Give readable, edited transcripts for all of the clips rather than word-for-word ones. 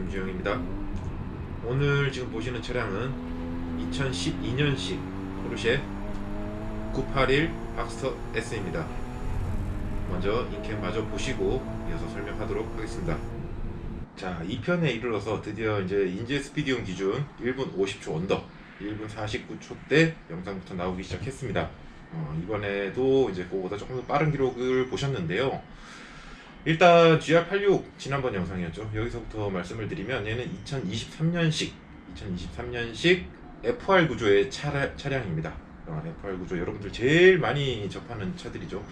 김주영입니다. 오늘 지금 보시는 차량은 2012년식 포르쉐 981 박스터 S입니다. 먼저 인캠 마저 보시고 이어서 설명하도록 하겠습니다. 자, 2편에 이르러서 드디어 이제 인제 스피디온 기준 1분 50초 언더 1분 49초 대 영상부터 나오기 시작했습니다. 이번에도 이제 그거보다 조금 더 빠른 기록을 보셨는데요. 일단 GR86 지난번 영상이었죠. 여기서부터 말씀을 드리면 얘는 2023년식 FR 구조의 차량입니다. FR 구조 여러분들 제일 많이 접하는 차들이죠.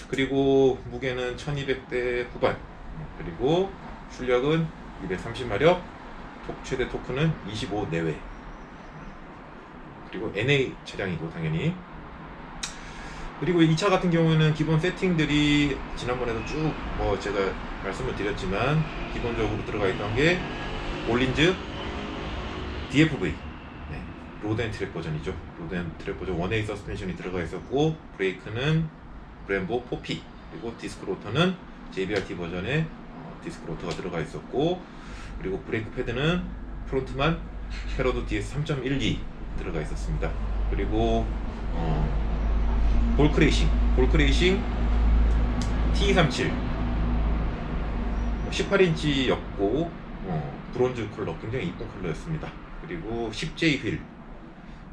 그리고 무게는 1200대 후반, 그리고 출력은 230마력, 최대 토크는 25 내외, 그리고 NA 차량이고 당연히. 그리고 이 차 같은 경우에는 기본 세팅들이 지난번에도 쭉 제가 말씀을 드렸지만 기본적으로 들어가 있던 게 올린즈 DFV, 로드 앤 트랙 버전이죠. 로드 앤 트랙 버전 1A 서스펜션이 들어가 있었고, 브레이크는 브렘보 4P, 그리고 디스크 로터는 JBRT 버전의 디스크 로터가 들어가 있었고, 그리고 브레이크 패드는 프론트만 페로도 DS 3.12 들어가 있었습니다. 그리고 볼크레이싱 T237 18인치였고 브론즈 컬러, 굉장히 이쁜 컬러였습니다. 그리고 10J 휠,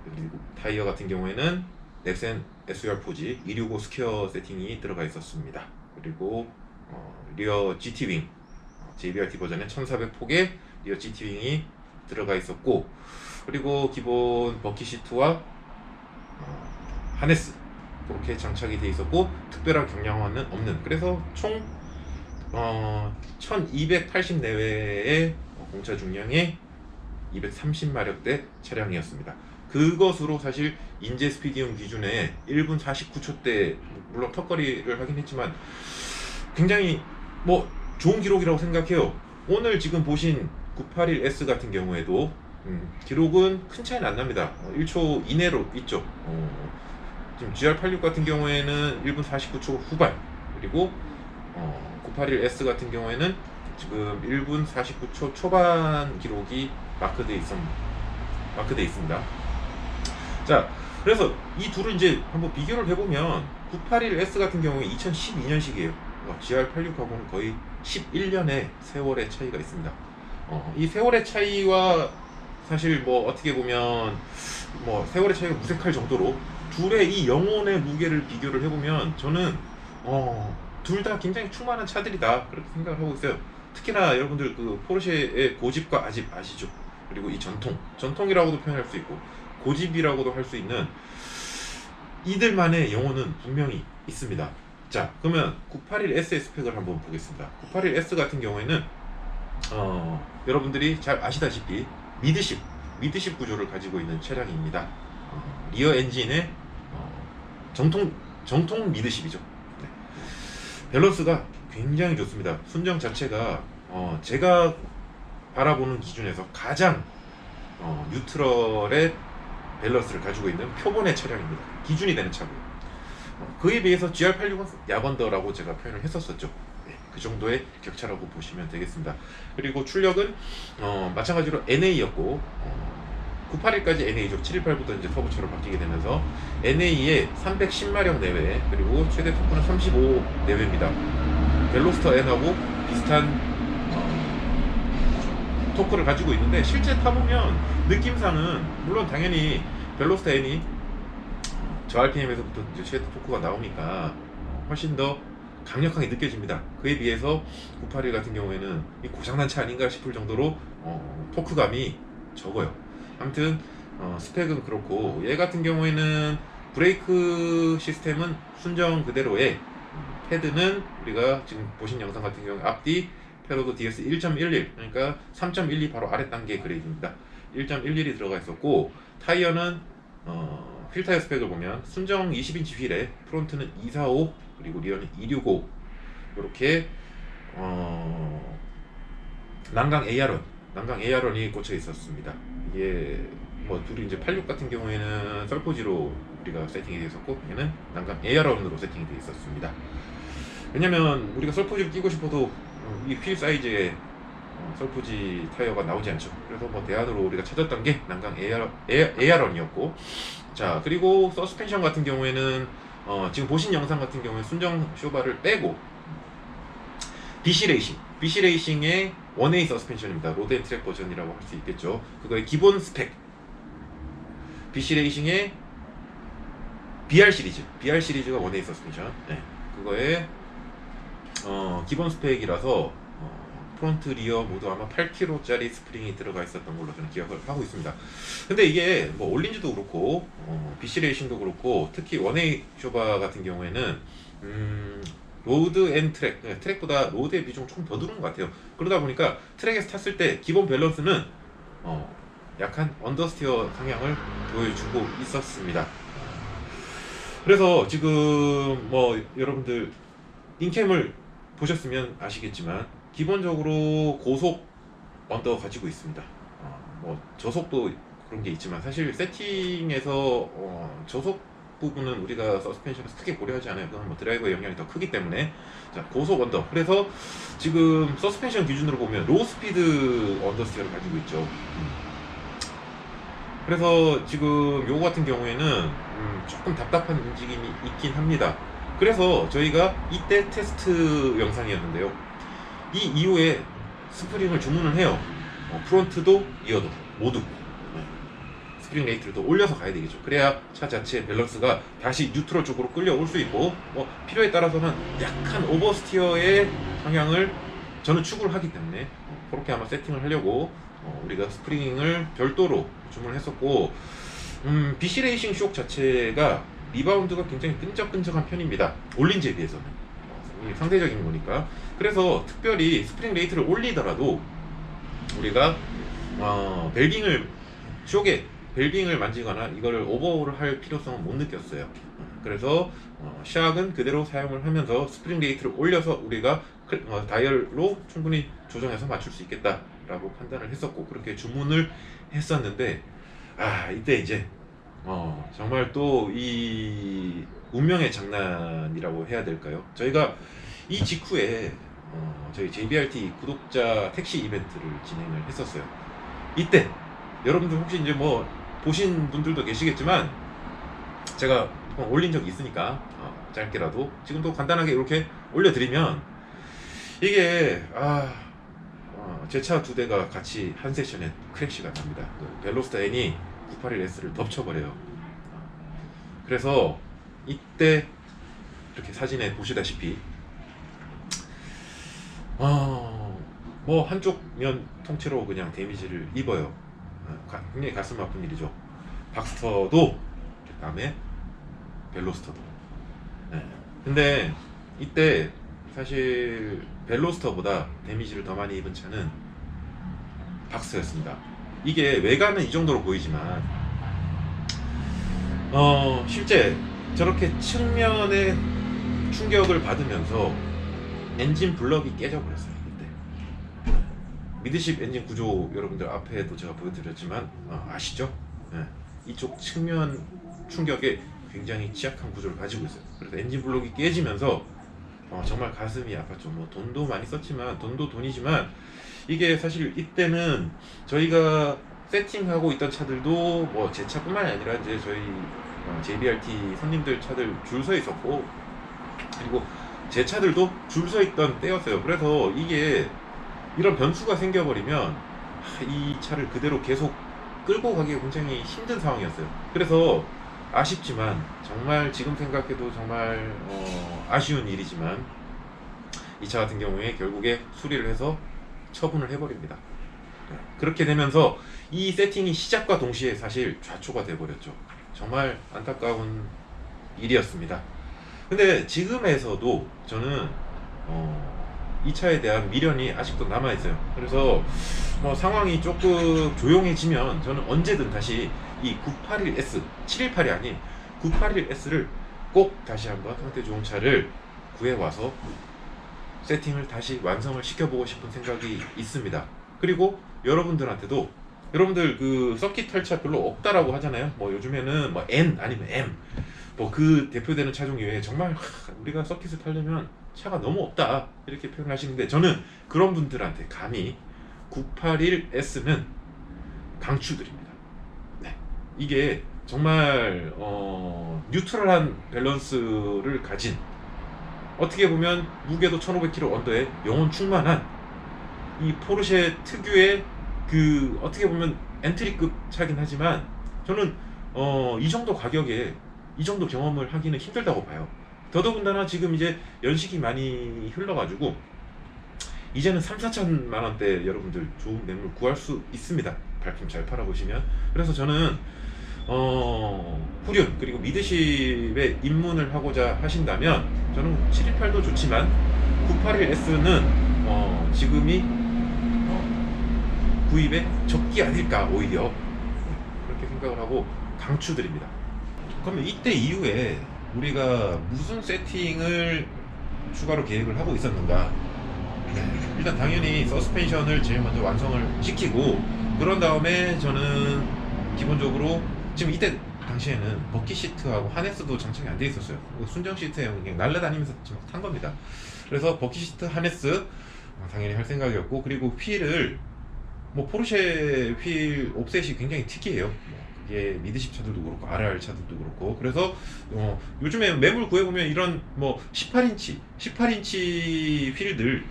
그리고 타이어 같은 경우에는 넥센 SUR4G 265 스퀘어 세팅이 들어가 있었습니다. 그리고 리어 GT윙 JBRT 버전의 1400폭의 리어 GT윙이 들어가 있었고, 그리고 기본 버킷 시트와 하네스 그렇게 장착이 되어 있었고, 특별한 경량화는 없는, 그래서 총 1280 내외의 공차 중량의 230마력대 차량이었습니다. 그것으로 사실 인제 스피디온 기준의 1분 49초대, 물론 턱걸이를 하긴 했지만 굉장히 좋은 기록이라고 생각해요. 오늘 지금 보신 981S 같은 경우에도 기록은 큰 차이는 안 납니다. 1초 이내로 있죠. 지금 GR86 같은 경우에는 1분 49초 후반, 그리고 981S 같은 경우에는 지금 1분 49초 초반 기록이 마크되어 있습니다. 자, 그래서 이 둘을 이제 한번 비교를 해보면 981S 같은 경우에 2012년식이에요. GR86하고는 거의 11년의 세월의 차이가 있습니다. 이 세월의 차이와 사실 어떻게 보면 세월의 차이가 무색할 정도로 둘의 이 영혼의 무게를 비교를 해보면 저는 둘 다 굉장히 충만한 차들이다, 그렇게 생각을 하고 있어요. 특히나 여러분들 그 포르쉐의 고집과 아집 아시죠? 그리고 이 전통이라고도 표현할 수 있고 고집이라고도 할 수 있는 이들만의 영혼은 분명히 있습니다. 자, 그러면 981S의 스펙을 한번 보겠습니다. 981S 같은 경우에는 여러분들이 잘 아시다시피 미드십 구조를 가지고 있는 차량입니다. 리어 엔진의 정통 미드십이죠. 네. 밸런스가 굉장히 좋습니다. 순정 자체가 제가 바라보는 기준에서 가장 뉴트럴의 밸런스를 가지고 있는 표본의 차량입니다. 기준이 되는 차고요. 그에 비해서 GR86은 야번더라고 제가 표현을 했었었죠. 네, 그 정도의 격차라고 보시면 되겠습니다. 그리고 출력은 마찬가지로 NA였고 981까지 NA죠. 718부터 이제 터보차로 바뀌게 되면서 NA의 310마력 내외, 그리고 최대 토크는 35 내외입니다. 벨로스터 N하고 비슷한 토크를 가지고 있는데, 실제 타보면 느낌상은 물론 당연히 벨로스터 N이 저 RPM에서부터 이제 최대 토크가 나오니까 훨씬 더 강력하게 느껴집니다. 그에 비해서 981 같은 경우에는 이 고장난 차 아닌가 싶을 정도로 토크감이 적어요. 아무튼 스펙은 그렇고, 얘 같은 경우에는 브레이크 시스템은 순정 그대로의, 패드는 우리가 지금 보신 영상 같은 경우 앞뒤 페로도 DS 1.11, 그러니까 3.12 바로 아래 단계 그레이드입니다. 1.11이 들어가 있었고, 타이어는 휠 타이어 스펙을 보면 순정 20인치 휠에 프론트는 245, 그리고 리어는 265, 이렇게 난강 AR1이 꽂혀 있었습니다. 이게 둘이 이제 86 같은 경우에는 썰포지로 우리가 세팅이 되어 있었고, 얘는 난강 AR1으로 세팅이 되어 있었습니다. 왜냐면 우리가 썰포지를 끼고 싶어도 이 휠 사이즈에 설푸지 타이어가 나오지 않죠. 그래서 뭐 대안으로 우리가 찾았던 게 난강 AR1이었고, 자 그리고 서스펜션 같은 경우에는 지금 보신 영상 같은 경우에 순정 쇼바를 빼고 BC 레이싱의 1A 서스펜션입니다. 로드 앤 트랙 버전이라고 할 수 있겠죠. 그거의 기본 스펙, BC 레이싱의 BR 시리즈가 1A 서스펜션, 네. 그거의 기본 스펙이라서 프론트 리어 모두 아마 8kg짜리 스프링이 들어가 있었던 걸로 저는 기억을 하고 있습니다. 근데 이게 뭐 올린지도 그렇고 BC 레이싱도 그렇고 특히 1A 쇼바 같은 경우에는 로드 앤 트랙보다 로드의 비중 조금 더 두는 것 같아요. 그러다 보니까 트랙에서 탔을 때 기본 밸런스는 약간 언더스티어 성향을 보여주고 있었습니다. 그래서 지금 뭐 여러분들 인캠을 보셨으면 아시겠지만 기본적으로 고속 언더 가지고 있습니다. 뭐 저속도 그런 게 있지만 사실 세팅에서 저속 부분은 우리가 서스펜션에서 크게 고려하지 않아요. 그건 뭐 드라이버의 영향이 더 크기 때문에. 자, 고속 언더. 그래서 지금 서스펜션 기준으로 보면 로우 스피드 언더스티어를 가지고 있죠. 그래서 지금 요거 같은 경우에는 조금 답답한 움직임이 있긴 합니다. 그래서 저희가 이때 테스트 영상이었는데요. 이 이후에 스프링을 주문을 해요. 프론트도 리어도 모두 스프링 레이트를 더 올려서 가야 되겠죠. 그래야 차 자체의 밸런스가 다시 뉴트럴 쪽으로 끌려올 수 있고, 필요에 따라서는 약간 오버스티어의 방향을 저는 추구를 하기 때문에 그렇게 아마 세팅을 하려고 우리가 스프링을 별도로 주문을 했었고, BC 레이싱 쇼크 자체가 리바운드가 굉장히 끈적끈적한 편입니다. 올린지에 비해서는 상대적인 거니까. 그래서 특별히 스프링 레이트를 올리더라도 우리가 쇼게 벨빙을 만지거나 이거를 오버홀을 할 필요성은 못 느꼈어요. 그래서 샥은 그대로 사용을 하면서 스프링 레이트를 올려서 우리가 다이얼로 충분히 조정해서 맞출 수 있겠다라고 판단을 했었고, 그렇게 주문을 했었는데, 이때 이제 정말 또 이 운명의 장난이라고 해야 될까요? 저희가 이 직후에 저희 JBRT 구독자 택시 이벤트를 진행을 했었어요. 이때 여러분들 혹시 이제 뭐 보신 분들도 계시겠지만 제가 올린 적이 있으니까 짧게라도 지금도 간단하게 이렇게 올려드리면, 이게 제 차 두 대가 같이 한 세션에 크래시가 납니다. 벨로스타 N이 981S를 덮쳐버려요. 그래서 이때 이렇게 사진에 보시다시피 뭐 한쪽 면 통째로 그냥 데미지를 입어요. 굉장히 가슴 아픈 일이죠. 박스터도 그다음에 벨로스터도. 근데 이때 사실 벨로스터보다 데미지를 더 많이 입은 차는 박스터였습니다. 이게 외관은 이 정도로 보이지만 실제 저렇게 측면에 충격을 받으면서 엔진 블럭이 깨져버렸어요. 이때 미드십 엔진 구조 여러분들 앞에도 제가 보여드렸지만 아시죠? 이쪽 측면 충격에 굉장히 취약한 구조를 가지고 있어요. 그래서 엔진 블록이 깨지면서 정말 가슴이 아팠죠. 뭐 돈도 많이 썼지만, 돈도 돈이지만, 이게 사실 이때는 저희가 세팅하고 있던 차들도 뭐 제 차뿐만이 아니라 이제 저희 JBRT 손님들 차들 줄 서 있었고, 그리고 제 차들도 줄 서 있던 때였어요. 그래서 이게 이런 변수가 생겨버리면 이 차를 그대로 계속 끌고 가기가 굉장히 힘든 상황이었어요. 그래서 아쉽지만, 정말 지금 생각해도 정말 아쉬운 일이지만, 이 차 같은 경우에 결국에 수리를 해서 처분을 해버립니다. 그렇게 되면서 이 세팅이 시작과 동시에 사실 좌초가 돼버렸죠. 정말 안타까운 일이었습니다. 근데 지금에서도 저는 이 차에 대한 미련이 아직도 남아있어요. 그래서 뭐 상황이 조금 조용해지면 저는 언제든 다시 이 981S, 718이 아닌 981S를 꼭 다시 한번 상태 좋은 차를 구해와서 세팅을 다시 완성을 시켜보고 싶은 생각이 있습니다. 그리고 여러분들한테도, 여러분들 그 서킷 탈 차 별로 없다라고 하잖아요. 뭐 요즘에는 뭐 N 아니면 M, 뭐 그 대표되는 차종 이외에 정말 우리가 서킷을 타려면 차가 너무 없다 이렇게 표현하시는데, 저는 그런 분들한테 감히 981S는 강추드립니다. 네. 이게 정말 뉴트럴한 밸런스를 가진, 어떻게 보면 무게도 1500kg 언더에 영혼 충만한 이 포르쉐 특유의 그 어떻게 보면 엔트리급 차긴 하지만 저는 이 정도 가격에 이 정도 경험을 하기는 힘들다고 봐요. 더더군다나 지금 이제 연식이 많이 흘러가지고 이제는 3,4천만 원대 여러분들 좋은 매물 구할 수 있습니다. 발품 잘 팔아보시면. 그래서 저는 후륜 그리고 미드십에 입문을 하고자 하신다면 저는 718도 좋지만 981S는 지금이 구입에 적기 아닐까 오히려 그렇게 생각을 하고 강추드립니다. 그러면 이때 이후에 우리가 무슨 세팅을 추가로 계획을 하고 있었는가? 일단 당연히 서스펜션을 제일 먼저 완성을 시키고, 그런 다음에 저는 기본적으로 지금 이때 당시에는 버킷 시트하고 하네스도 장착이 안 돼 있었어요. 순정 시트에 그냥 날라다니면서 지금 탄 겁니다. 그래서 버킷 시트, 하네스 당연히 할 생각이었고, 그리고 휠을 뭐 포르쉐 휠 옵셋이 굉장히 특이해요. 이게 미드십 차들도 그렇고 RR 차들도 그렇고. 그래서 요즘에 매물 구해보면 이런 뭐 18인치 휠들,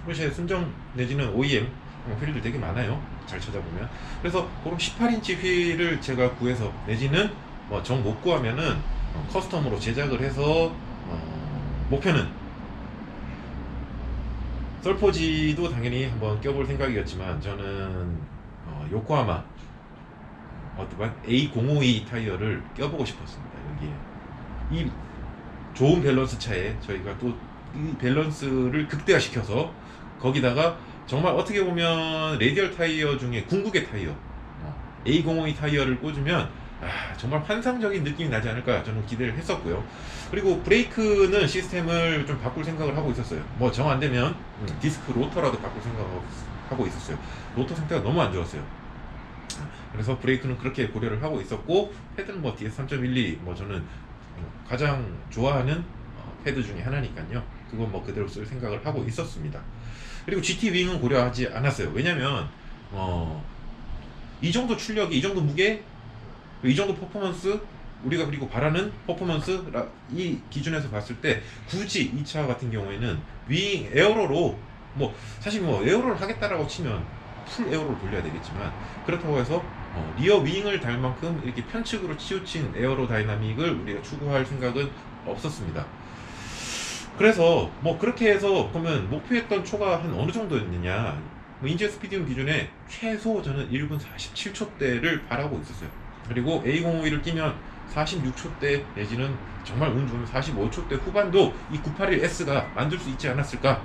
포르쉐 순정 내지는 OEM 휠들 되게 많아요. 잘 찾아보면. 그래서 그런 18인치 휠을 제가 구해서, 내지는 뭐 정 못 구하면은 커스텀으로 제작을 해서 목표는 썰포지도 당연히 한번 껴볼 생각이었지만, 저는 요코하마 어떠한 A052 타이어를 껴보고 싶었습니다. 여기에 이 좋은 밸런스 차에 저희가 또 이 밸런스를 극대화시켜서 거기다가 정말 어떻게 보면 레디얼 타이어 중에 궁극의 타이어 A052 타이어를 꽂으면 정말 환상적인 느낌이 나지 않을까 저는 기대를 했었고요. 그리고 브레이크는 시스템을 좀 바꿀 생각을 하고 있었어요. 뭐 정 안되면 디스크 로터라도 바꿀 생각하고 있었어요. 로터 상태가 너무 안 좋았어요. 그래서 브레이크는 그렇게 고려를 하고 있었고, 패드는 뭐 DS3.12 뭐 저는 가장 좋아하는 패드 중에 하나니까요. 그건 뭐 그대로 쓸 생각을 하고 있었습니다. 그리고 GT 윙은 고려하지 않았어요. 왜냐면 이 정도 출력이, 이 정도 무게, 이 정도 퍼포먼스, 우리가 그리고 바라는 퍼포먼스 이 기준에서 봤을 때 굳이 이 차 같은 경우에는 윙 에어로로 뭐 사실 뭐 에어로를 하겠다라고 치면 풀 에어로를 돌려야 되겠지만, 그렇다고 해서 리어 윙을 달 만큼 이렇게 편측으로 치우친 에어로 다이나믹을 우리가 추구할 생각은 없었습니다. 그래서 뭐 그렇게 해서 보면 목표했던 초가 한 어느 정도였느냐, 뭐 인제 스피디움 기준에 최소 저는 1분 47초대를 바라고 있었어요. 그리고 A052를 끼면 46초대 내지는 정말 운 좋으면 45초대 후반도 이 981S가 만들 수 있지 않았을까.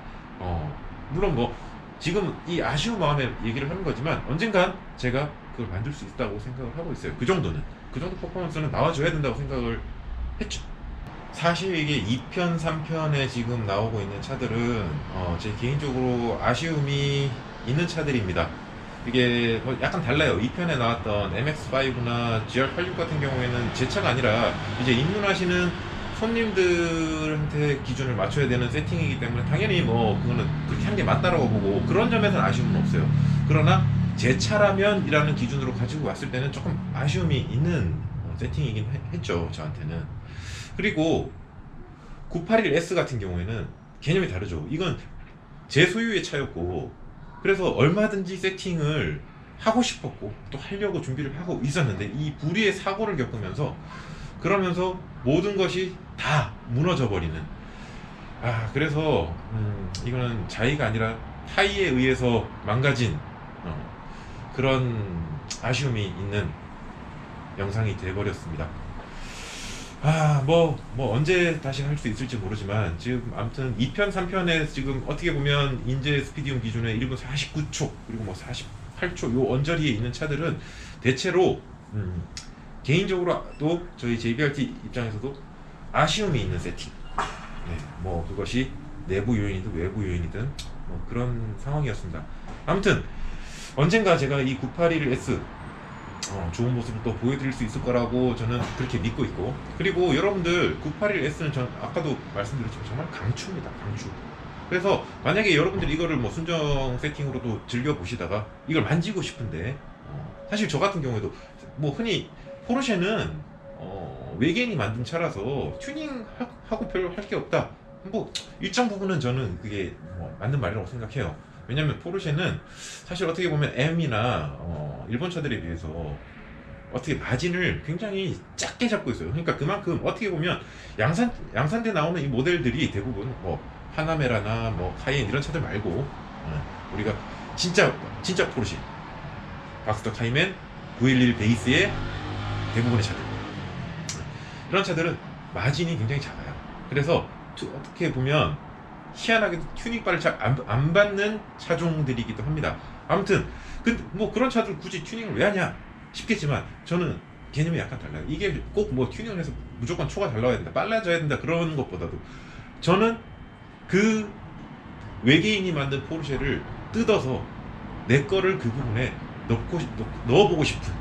물론 뭐 지금 이 아쉬운 마음에 얘기를 하는 거지만 언젠간 제가 그걸 만들 수 있다고 생각을 하고 있어요. 그 정도 퍼포먼스는 나와줘야 된다고 생각을 했죠. 사실 이게 2편, 3편에 지금 나오고 있는 차들은 제 개인적으로 아쉬움이 있는 차들입니다. 이게 약간 달라요. 2편에 나왔던 MX-5나 GR86 같은 경우에는 제 차가 아니라 이제 입문하시는 손님들한테 기준을 맞춰야 되는 세팅이기 때문에 당연히 뭐 그거는 그렇게 하는 게 맞다라고 보고, 그런 점에서는 아쉬움은 없어요. 그러나 제 차라면 이라는 기준으로 가지고 왔을 때는 조금 아쉬움이 있는 세팅이긴 했죠, 저한테는. 그리고 981S 같은 경우에는 개념이 다르죠. 이건 제 소유의 차였고, 그래서 얼마든지 세팅을 하고 싶었고 또 하려고 준비를 하고 있었는데, 이 불의의 사고를 겪으면서 그러면서 모든 것이 다 무너져 버리는, 그래서 이거는 자의가 아니라 타의에 의해서 망가진 그런 아쉬움이 있는 영상이 돼버렸습니다. 뭐 언제 다시 할 수 있을지 모르지만, 지금 아무튼 2편, 3편에 지금 어떻게 보면 인제 스피디움 기준에 1분 49초 그리고 뭐 48초 요 언저리에 있는 차들은 대체로 개인적으로도 저희 JBRT 입장에서도 아쉬움이 있는 세팅. 뭐 그것이 내부 요인이든 외부 요인이든 뭐 그런 상황이었습니다. 아무튼 언젠가 제가 이 981S 좋은 모습을 또 보여드릴 수 있을 거라고 저는 그렇게 믿고 있고, 그리고 여러분들 981S는 전 아까도 말씀드렸지만 정말 강추입니다. 강추. 그래서 만약에 여러분들이 이거를 뭐 순정 세팅으로도 즐겨 보시다가 이걸 만지고 싶은데 사실 저 같은 경우에도 뭐 흔히 포르쉐는 외계인이 만든 차라서 튜닝하고 별로 할 게 없다. 뭐 일정 부분은 저는 그게 뭐 맞는 말이라고 생각해요. 왜냐면 포르쉐는 사실 어떻게 보면 M이나 일본 차들에 비해서 어떻게 마진을 굉장히 작게 잡고 있어요. 그러니까 그만큼 어떻게 보면 양산대 나오는 이 모델들이 대부분 뭐 파나메라나 뭐 카이엔 이런 차들 말고 우리가 진짜 포르쉐 박스터 카이맨 911 베이스의 대부분의 차들, 이런 차들은 마진이 굉장히 작아요. 그래서 어떻게 보면 희한하게도 튜닝바를 잘 안 받는 차종들이기도 합니다. 아무튼 뭐 그런 차들 굳이 튜닝을 왜 하냐 싶겠지만 저는 개념이 약간 달라요. 이게 꼭 뭐 튜닝을 해서 무조건 초가 잘 나와야 된다, 빨라져야 된다 그런 것보다도 저는 그 외계인이 만든 포르쉐를 뜯어서 내 거를 그 부분에 넣어보고 싶은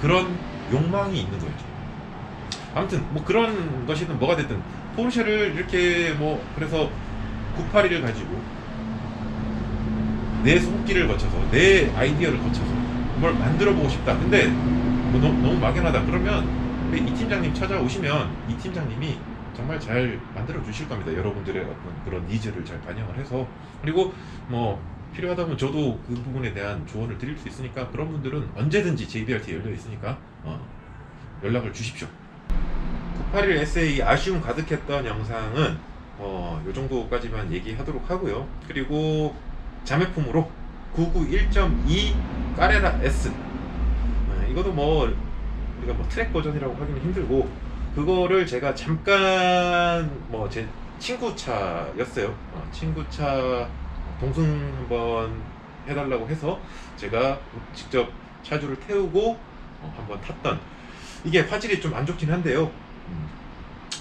그런 욕망이 있는 거예요. 아무튼 뭐 그런 것이든 뭐가 됐든 포르쉐를 이렇게 뭐 그래서 981을 가지고 내 손길을 거쳐서 내 아이디어를 거쳐서 뭘 만들어 보고 싶다. 근데 뭐 너무 막연하다 그러면 우리 이 팀장님 찾아오시면 이 팀장님이 정말 잘 만들어 주실 겁니다. 여러분들의 어떤 그런 니즈를 잘 반영을 해서. 그리고 뭐 필요하다면 저도 그 부분에 대한 조언을 드릴 수 있으니까 그런 분들은 언제든지 JBRT 열려 있으니까 연락을 주십시오. 981 SA 아쉬움 가득했던 영상은 요 정도까지만 얘기하도록 하고요. 그리고 자매품으로 991.2 까레라 S, 이것도 뭐 우리가 뭐 트랙 버전이라고 하기는 힘들고 그거를 제가 잠깐 뭐 제 친구 차였어요. 친구 차 동승 한번 해달라고 해서 제가 직접 차주를 태우고 한번 탔던, 이게 화질이 좀 안 좋긴 한데요.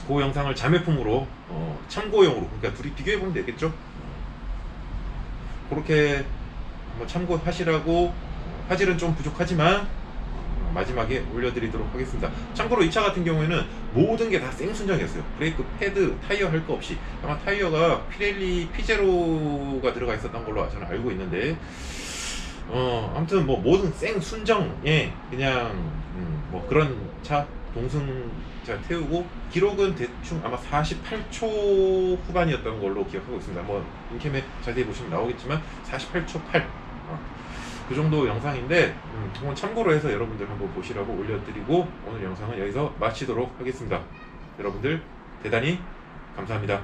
그 영상을 자매품으로 참고용으로, 그러니까 둘이 비교해 보면 되겠죠. 그렇게 한번 참고하시라고, 화질은 좀 부족하지만 마지막에 올려드리도록 하겠습니다. 참고로 이 차 같은 경우에는 모든 게 다 생순정이었어요. 브레이크 패드, 타이어 할 거 없이. 아마 타이어가 피렐리 P0가 들어가 있었던 걸로 저는 알고 있는데 아무튼 뭐 모든 생순정에 그냥 뭐 그런 차 동승 제가 태우고, 기록은 대충 아마 48초 후반이었던 걸로 기억하고 있습니다. 뭐 인캠에 자세히 보시면 나오겠지만 48초 8, 그 정도 영상인데 한번 참고로 해서 여러분들 한번 보시라고 올려드리고 오늘 영상은 여기서 마치도록 하겠습니다. 여러분들 대단히 감사합니다.